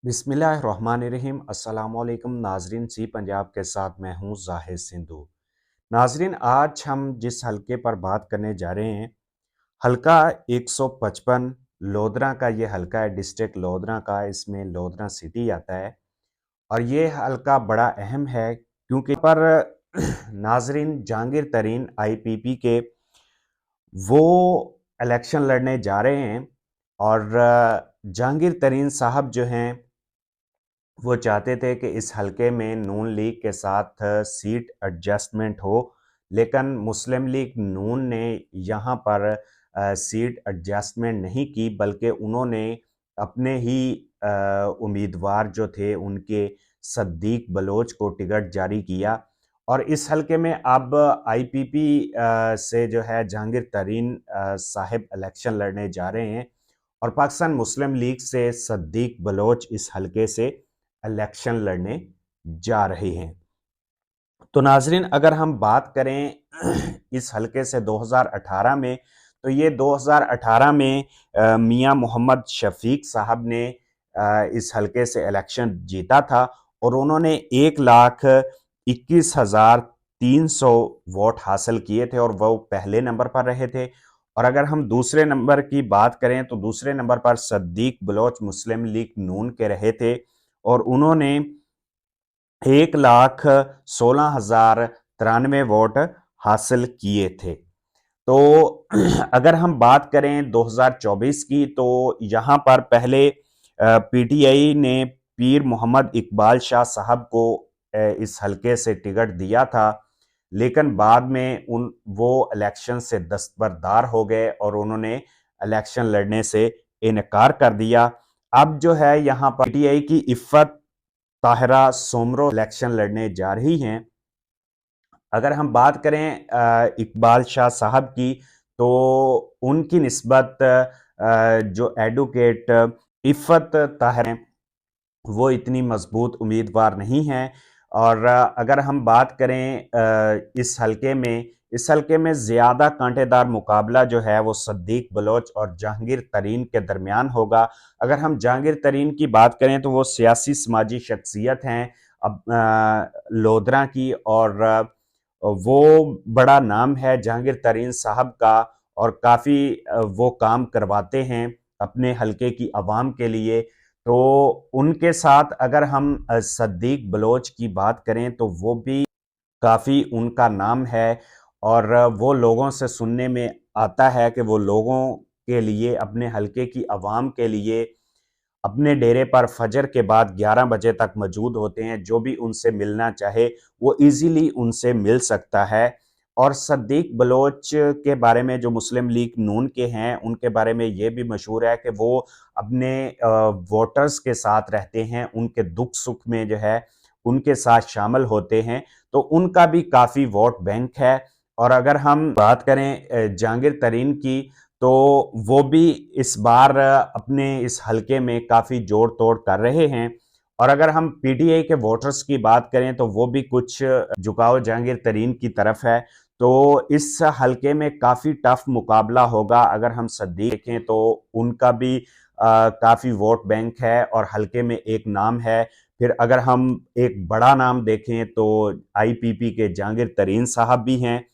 बिस्मिल्लाहिर्रहमानिर्रहीम। अस्सलामुअलैकुम नाजरीन, सी पंजाब के साथ मैं हूँ जाहिद सिंधु। नाजरीन, आज हम जिस हलके पर बात करने जा रहे हैं, हलका 155 लोधरा का ये हलका है, डिस्ट्रिक्ट लोधरा का। इसमें लोधरा सिटी आता है और ये हलका बड़ा अहम है क्योंकि पर नाजरीन जहांगीर तरीन आईपीपी के वो इलेक्शन लड़ने जा रहे हैं और जहांगीर तरीन साहब जो हैं वो चाहते थे कि इस हलके में नून लीग के साथ सीट एडजस्टमेंट हो, लेकिन मुस्लिम लीग नून ने यहाँ पर सीट एडजस्टमेंट नहीं की, बल्कि उन्होंने अपने ही उम्मीदवार जो थे उनके सद्दीक बलोच को टिकट जारी किया। और इस हलके में अब आईपीपी से जो है जहांगीर तरीन साहिब इलेक्शन लड़ने जा रहे हैं और पाकिस्तान मुस्लिम लीग से सद्दीक बलोच इस हलके से इलेक्शन लड़ने जा रहे हैं। तो नाजरीन, अगर हम बात करें इस हलके से 2018 में, तो ये 2018 में मियां मोहम्मद शफीक साहब ने इस हलके से इलेक्शन जीता था और उन्होंने 1,21,300 वोट हासिल किए थे और वो पहले नंबर पर रहे थे। और अगर हम दूसरे नंबर की बात करें तो दूसरे नंबर पर सद्दीक बलोच मुस्लिम लीग नून के रहे थे और उन्होंने 1,16,093 वोट हासिल किए थे। तो अगर हम बात करें 2024 की, तो यहाँ पर पहले पीटीआई ने पीर मोहम्मद इकबाल शाह साहब को इस हलके से टिकट दिया था, लेकिन बाद में वो इलेक्शन से दस्तबरदार हो गए और उन्होंने इलेक्शन लड़ने से इनकार कर दिया। अब जो है यहाँ पर पीटीआई की इफ़्फ़त ताहिरा सोमरो इलेक्शन लड़ने जा रही हैं। अगर हम बात करें इकबाल शाह साहब की, तो उनकी निस्बत जो एडवोकेट इफ़्फ़त ताहिरा हैं, वो इतनी मजबूत उम्मीदवार नहीं हैं। और अगर हम बात करें इस हलके में ज़्यादा कांटेदार मुकाबला जो है वो सद्दीक बलोच और जहांगीर तरीन के दरमियान होगा। अगर हम जहांगीर तरीन की बात करें तो वो सियासी समाजी शख्सियत हैं अब लोधरा की, और वो बड़ा नाम है जहांगीर तरीन साहब का और काफ़ी वो काम करवाते हैं अपने हलके की आवाम के लिए। तो उनके साथ अगर हम सद्दीक बलोच की बात करें तो वो भी काफ़ी उनका नाम है और वो लोगों से सुनने में आता है कि वो लोगों के लिए, अपने हलके की आवाम के लिए अपने डेरे पर फजर के बाद 11 बजे तक मौजूद होते हैं। जो भी उनसे मिलना चाहे वो इजीली उनसे मिल सकता है। और सद्दीक बलोच के बारे में, जो मुस्लिम लीग नून के हैं, उनके बारे में ये भी मशहूर है कि वो अपने वोटर्स के साथ रहते हैं, उनके दुख सुख में जो है उनके साथ शामिल होते हैं, तो उनका भी काफ़ी वोट बैंक है। और अगर हम बात करें जहांगीर तरीन की, तो वो भी इस बार अपने इस हलके में काफ़ी जोड़ तोड़ कर रहे हैं। और अगर हम पीटीआई के वोटर्स की बात करें तो वो भी कुछ झुकाव जहांगीर तरीन की तरफ है। तो इस हलके में काफ़ी टफ मुकाबला होगा। अगर हम सद्दीक देखें तो उनका भी काफ़ी वोट बैंक है और हलके में एक नाम है। फिर अगर हम एक बड़ा नाम देखें तो आईपीपी के जहांगीर तरीन साहब भी हैं।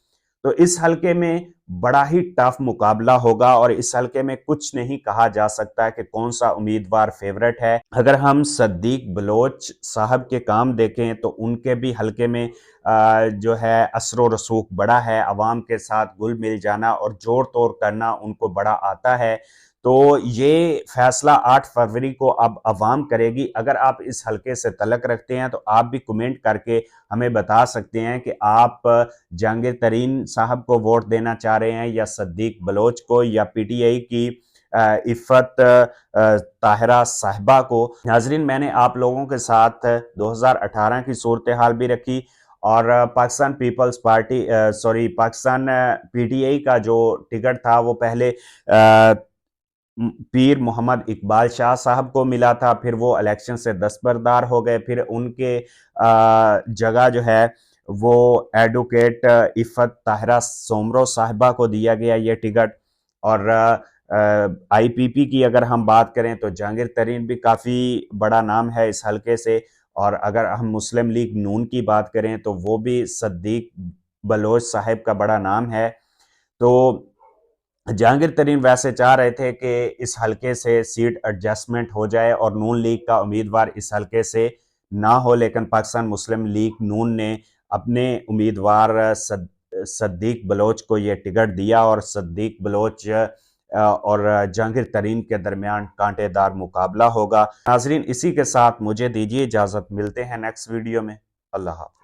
तो इस हलके में बड़ा ही टफ मुकाबला होगा और इस हलके में कुछ नहीं कहा जा सकता कि कौन सा उम्मीदवार फेवरेट है। अगर हम सद्दीक बलोच साहब के काम देखें तो उनके भी हलके में जो है असर व रसूख बड़ा है, अवाम के साथ घुल मिल जाना और जोड़ तोड़ करना उनको बड़ा आता है। तो ये फैसला 8 फरवरी को अब अवाम करेगी। अगर आप इस हलके से तल्लक रखते हैं तो आप भी कमेंट करके हमें बता सकते हैं कि आप जहांगीर तरीन साहब को वोट देना चाह रहे हैं या सद्दीक बलोच को या पीटीआई की इफ़्फ़त ताहिरा साहिबा को। नाजरीन, मैंने आप लोगों के साथ 2018 की सूरत हाल भी रखी और पाकिस्तान पीपल्स पार्टी पाकिस्तान पीटीआई का जो टिकट था वो पहले पीर मोहम्मद इकबाल शाह साहब को मिला था, फिर वो इलेक्शन से दस्तबरदार हो गए। फिर उनके जगह जो है वो एडवोकेट इफ़्फ़त ताहिरा सोमरो साहिबा को दिया गया ये टिकट। और आईपीपी की अगर हम बात करें तो जहांगीर तरीन भी काफ़ी बड़ा नाम है इस हलके से, और अगर हम मुस्लिम लीग नून की बात करें तो वो भी सद्दीक बलोच साहब का बड़ा नाम है। तो जहांगीर तरीन वैसे चाह रहे थे कि इस हलके से सीट एडजस्टमेंट हो जाए और नून लीग का उम्मीदवार इस हलके से ना हो, लेकिन पाकिस्तान मुस्लिम लीग नून ने अपने उम्मीदवार सद्दीक बलोच को ये टिकट दिया और सद्दीक बलोच और जहांगीर तरीन के दरमियान कांटेदार मुकाबला होगा। नाजरीन, इसी के साथ मुझे दीजिए इजाज़त, मिलते हैं नेक्स्ट वीडियो में। अल्लाह हाफ़िज़।